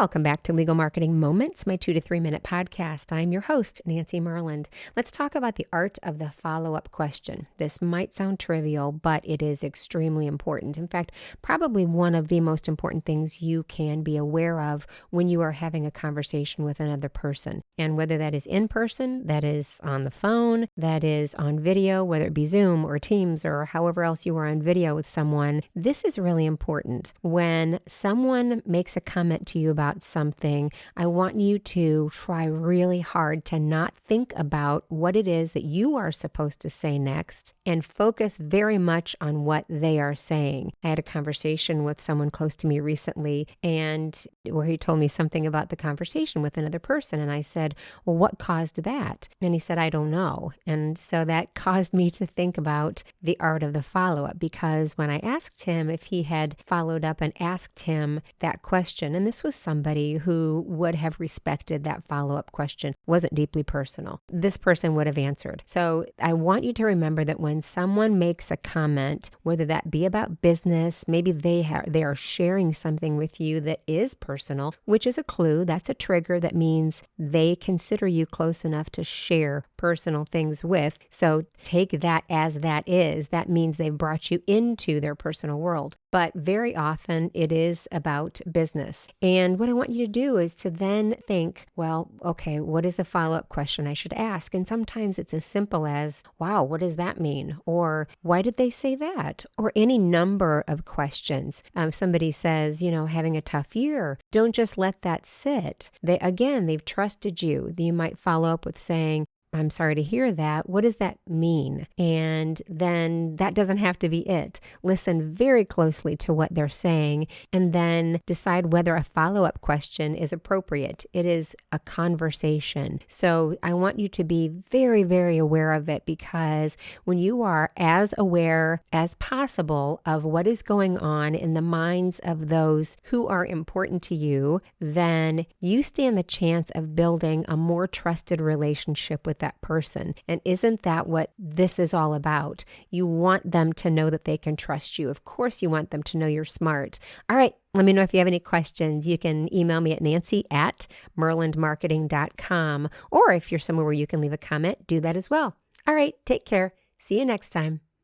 Welcome back to Legal Marketing Moments, my 2 to 3 minute podcast. I'm your host, Nancy Myrland. Let's talk about the art of the follow-up question. This might sound trivial, but it is extremely important. In fact, probably one of the most important things you can be aware of when you are having a conversation with another person. And whether that is in person, that is on the phone, that is on video, whether it be Zoom or Teams or however else you are on video with someone, this is really important. When someone makes a comment to you about something, I want you to try really hard to not think about what it is that you are supposed to say next and focus very much on what they are saying. I had a conversation with someone close to me recently and where he told me something about the conversation with another person. And I said, well, what caused that? And he said, I don't know. And so that caused me to think about the art of the follow-up, because when I asked him if he had followed up and asked him that question, and this was somebody who would have respected that follow-up question, wasn't deeply personal, this person would have answered. So I want you to remember that when someone makes a comment, whether that be about business, maybe they are sharing something with you that is personal, which is a clue, that's a trigger that means they consider you close enough to share personal things with. So take that as that is. That means they've brought you into their personal world. But very often it is about business. And what I want you to do is to then think, well, okay, what is the follow-up question I should ask? And sometimes it's as simple as, wow, what does that mean? Or why did they say that? Or any number of questions. Somebody says, having a tough year. Don't just let that sit. They've trusted you. You might follow up with saying, I'm sorry to hear that. What does that mean? And then that doesn't have to be it. Listen very closely to what they're saying and then decide whether a follow-up question is appropriate. It is a conversation. So I want you to be very, very aware of it, because when you are as aware as possible of what is going on in the minds of those who are important to you, then you stand the chance of building a more trusted relationship with that person. And isn't that what this is all about? You want them to know that they can trust you. Of course, you want them to know you're smart. All right. Let me know if you have any questions. You can email me at nancy@myrlandmarketing.com. Or if you're somewhere where you can leave a comment, do that as well. All right. Take care. See you next time.